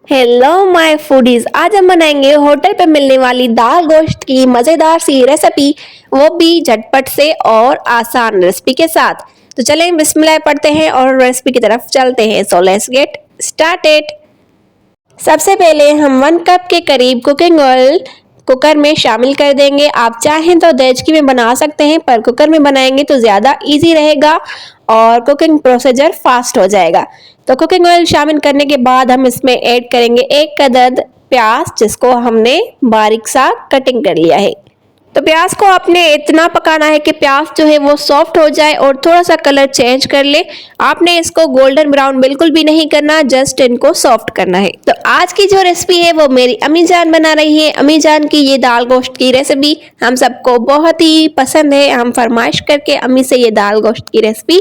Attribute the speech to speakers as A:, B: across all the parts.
A: Hello my foodies. आज हम बनाएंगे होटल पे मिलने वाली दाल गोश्त की मज़ेदार सी रेसिपी, वो भी झटपट से और आसान रेसिपी के साथ। तो चलें बिस्मिल्लाह पढ़ते हैं और रेसिपी की तरफ चलते हैं। So let's get started. सबसे पहले हम 1 कप के करीब कुकिंग ऑयल कुकर में शामिल कर देंगे। आप चाहें तो देचकी में बना सकते हैं, पर कुकर में बनाएंगे तो ज़्यादा इजी रहेगा और कुकिंग प्रोसीजर फास्ट हो जाएगा। तो कुकिंग ऑयल शामिल करने के बाद हम इसमें ऐड करेंगे 1 अदद प्याज, जिसको हमने बारीक सा कटिंग कर लिया है। तो प्याज को आपने इतना पकाना है कि प्याज जो है वो सॉफ्ट हो जाए और थोड़ा सा कलर चेंज कर ले। आपने इसको गोल्डन ब्राउन बिल्कुल भी नहीं करना, जस्ट इनको सॉफ्ट करना है। तो आज की जो रेसिपी है वो मेरी अम्मी जान बना रही है। अम्मी जान की ये दाल गोश्त की रेसिपी हम सबको बहुत ही पसंद है। हम फरमाइश करके अम्मी से ये दाल गोश्त की रेसिपी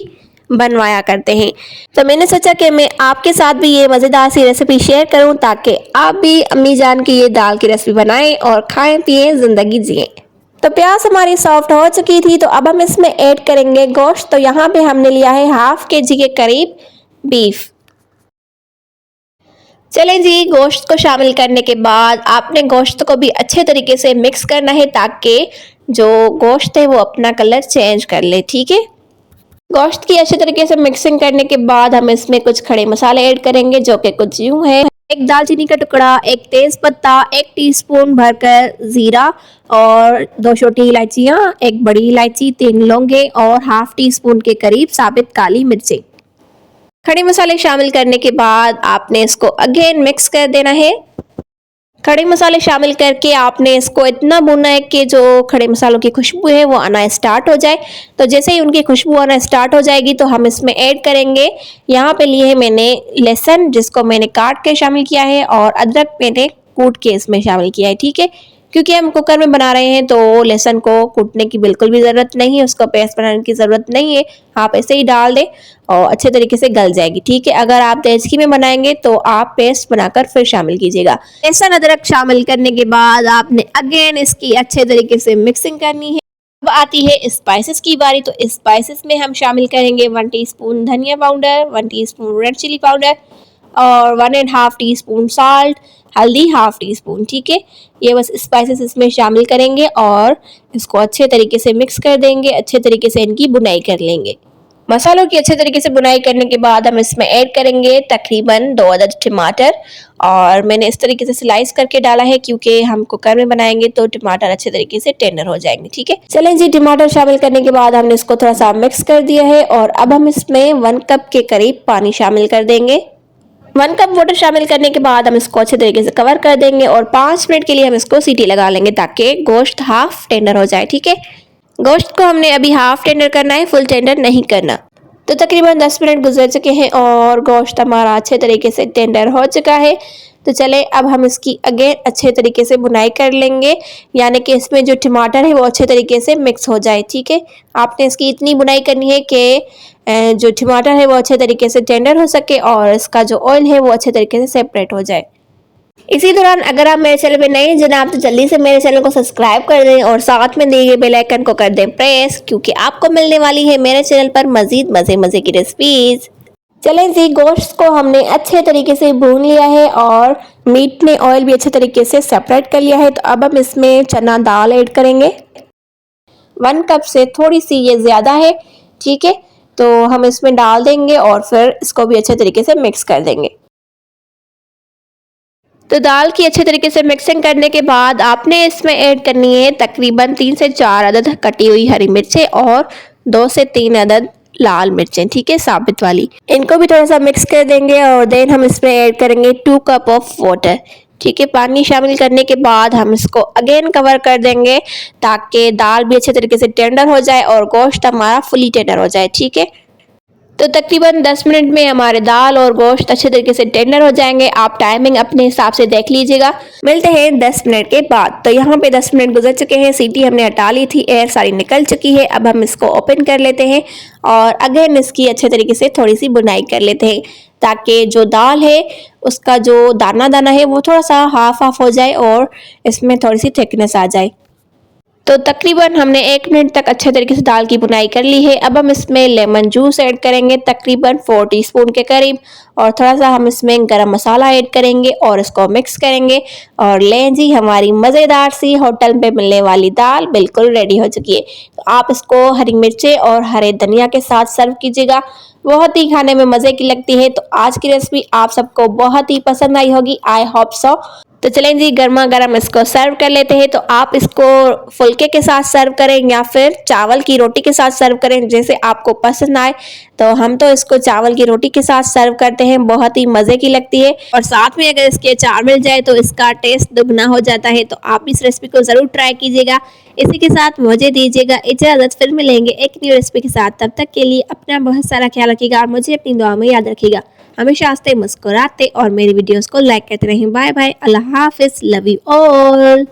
A: बनवाया करते हैं। तो मैंने सोचा कि मैं आपके साथ भी ये मज़ेदार सी रेसिपी शेयर करूं, ताकि आप भी अम्मी जान की ये दाल की रेसिपी बनाएं और खाएं पिएं ज़िंदगी जिएं। तो प्याज हमारी सॉफ्ट हो चुकी थी, तो अब हम इसमें ऐड करेंगे गोश्त। तो यहाँ पे हमने लिया है हाफ केजी के करीब बीफ। चलें जी, गोश्त को शामिल करने के बाद आपने गोश्त को भी अच्छे तरीके से मिक्स करना है, ताकि जो गोश्त है वो अपना कलर चेंज कर ले। ठीक है, गोश्त की अच्छे तरीके से मिक्सिंग करने के बाद हम इसमें कुछ खड़े मसाले ऐड करेंगे, जो कि कुछ यूं है। एक दालचीनी का टुकड़ा, एक तेज पत्ता, 1 टीस्पून भरकर जीरा और 2 छोटी इलायचियाँ, 1 बड़ी इलायची, 3 लौंगे और हाफ टी स्पून के करीब साबित काली मिर्चें। खड़े मसाले शामिल करने के बाद आपने इसको अगेन मिक्स कर देना है। खड़े मसाले शामिल करके आपने इसको इतना भूनना है कि जो खड़े मसालों की खुशबू है वो आना स्टार्ट हो जाए। तो जैसे ही उनकी खुशबू आना स्टार्ट हो जाएगी तो हम इसमें ऐड करेंगे, यहाँ पे लिए है मैंने लहसुन, जिसको मैंने काट के शामिल किया है, और अदरक मैंने कूट के इसमें शामिल किया है। ठीक है, क्योंकि हम कुकर में बना रहे हैं तो लहसुन को कूटने की बिल्कुल भी ज़रूरत नहीं है, उसको पेस्ट बनाने की ज़रूरत नहीं है। आप ऐसे ही डाल दें और अच्छे तरीके से गल जाएगी। ठीक है, अगर आप देचकी में बनाएंगे तो आप पेस्ट बनाकर फिर शामिल कीजिएगा। लहसुन अदरक शामिल करने के बाद आपने अगेन इसकी अच्छे तरीके से मिक्सिंग करनी है। अब आती है स्पाइसेस की बारी। तो स्पाइसेस में हम शामिल करेंगे 1 टीस्पून धनिया powder, 1 teaspoon red chilli powder और 1.5 टीस्पून साल्ट, हल्दी हाफ टी स्पून। ठीक है, ये बस स्पाइसेस इसमें शामिल करेंगे और इसको अच्छे तरीके से मिक्स कर देंगे। अच्छे तरीके से इनकी बुनाई कर लेंगे। मसालों की अच्छे तरीके से बुनाई करने के बाद हम इसमें ऐड करेंगे तकरीबन 2 अदद टमाटर, और मैंने इस तरीके से स्लाइस करके डाला है क्योंकि हम कुकर में बनाएंगे तो टमाटर अच्छे तरीके से टेंडर हो जाएंगे। ठीक है, चलें जी, टमाटर शामिल करने के बाद हमने इसको थोड़ा सा मिक्स कर दिया है और अब हम इसमें 1 कप के करीब पानी शामिल कर देंगे। 1 कप वाटर शामिल करने के बाद हम इसको अच्छे तरीके से कवर कर देंगे और 5 मिनट के लिए हम इसको सीटी लगा लेंगे, ताकि गोश्त हाफ टेंडर हो जाए। ठीक है, गोश्त को हमने अभी हाफ टेंडर करना है, फुल टेंडर नहीं करना। तो तकरीबन 10 मिनट गुजर चुके हैं और गोश्त हमारा अच्छे तरीके से टेंडर हो चुका है। तो चले अब हम इसकी अगेन अच्छे तरीके से बुनाई कर लेंगे, यानी कि इसमें जो टमाटर है वो अच्छे तरीके से मिक्स हो जाए। ठीक है, आपने इसकी इतनी बुनाई करनी है कि जो टमाटर है वो अच्छे तरीके से टेंडर हो सके और इसका जो ऑयल है वो अच्छे तरीके से सेपरेट हो जाए। इसी दौरान अगर आप मेरे चैनल पे नए हैं जनाब, तो जल्दी से मेरे चैनल को सब्सक्राइब कर दें और साथ में दिए गए बेल आइकन को कर दें प्रेस, क्योंकि आपको मिलने वाली है मेरे चैनल पर मजीद मज़े मज़े की रेसिपीज। चलें जी, गोश्त को हमने अच्छे तरीके से भून लिया है और मीट ने ऑयल भी अच्छे तरीके से सेपरेट कर लिया है। तो अब हम इसमें चना दाल ऐड करेंगे। 1 कप से थोड़ी सी ये ज़्यादा है। ठीक है, तो हम इसमें डाल देंगे और फिर इसको भी अच्छे तरीके से मिक्स कर देंगे। तो दाल की अच्छे तरीके से मिक्सिंग करने के बाद आपने इसमें ऐड करनी है तकरीबन 3 से 4 अदद कटी हुई हरी मिर्चें और 2 से 3 अदद लाल मिर्चें। ठीक है, साबित वाली। इनको भी थोड़ा सा मिक्स कर देंगे और देन हम इसमें ऐड करेंगे 2 कप ऑफ वाटर। ठीक है, पानी शामिल करने के बाद हम इसको अगेन कवर कर देंगे, ताकि दाल भी अच्छे तरीके से टेंडर हो जाए और गोश्त हमारा फुली टेंडर हो जाए। ठीक है, तो तकरीबन 10 मिनट में हमारे दाल और गोश्त अच्छे तरीके से टेंडर हो जाएंगे। आप टाइमिंग अपने हिसाब से देख लीजिएगा। मिलते हैं 10 मिनट के बाद। तो यहाँ पे 10 मिनट गुजर चुके हैं, सीटी हमने हटा ली थी, एयर सारी निकल चुकी है। अब हम इसको ओपन कर लेते हैं और अगेन इसकी अच्छे तरीके से थोड़ी सी बुनाई कर लेते हैं, ताकि जो दाल है उसका जो दाना दाना है वो थोड़ा सा हाफ हाफ हो जाए और इसमें थोड़ी सी थिकनेस आ जाए। तो तकरीबन हमने 1 मिनट तक अच्छे तरीके से दाल की भुनाई कर ली है। अब हम इसमें लेमन जूस ऐड करेंगे तकरीबन 4 टीस्पून के करीब, और थोड़ा सा हम इसमें गरम मसाला ऐड करेंगे और इसको मिक्स करेंगे। और लें जी, हमारी मज़ेदार सी होटल पे मिलने वाली दाल बिल्कुल रेडी हो चुकी है। तो आप इसको हरी मिर्चें और हरे धनिया के साथ सर्व कीजिएगा, बहुत ही खाने में मज़े की लगती है। तो आज की रेसिपी आप सबको बहुत ही पसंद आई होगी, आई होप सो। तो चलें जी, गर्मा गर्म इसको सर्व कर लेते हैं। तो आप इसको फुल्के के साथ सर्व करें या फिर चावल की रोटी के साथ सर्व करें, जैसे आपको पसंद आए। तो हम तो इसको चावल की रोटी के साथ सर्व करते हैं, बहुत ही मज़े की लगती है। और साथ में अगर इसके अचार मिल जाए तो इसका टेस्ट दुगना हो जाता है। तो आप इस रेसिपी को ज़रूर ट्राई कीजिएगा। इसी के साथ मुझे दीजिएगा इजाज़त, फिर मिलेंगे एक न्यू रेसिपी के साथ। तब तक के लिए अपना बहुत सारा ख्याल रखिएगा और मुझे अपनी दुआ में याद रखिएगा। हमेशा हंसते मुस्कुराते और मेरी वीडियोस को लाइक करते रहें। बाय बाय, अल्लाह हाफिज़, लव यू ऑल।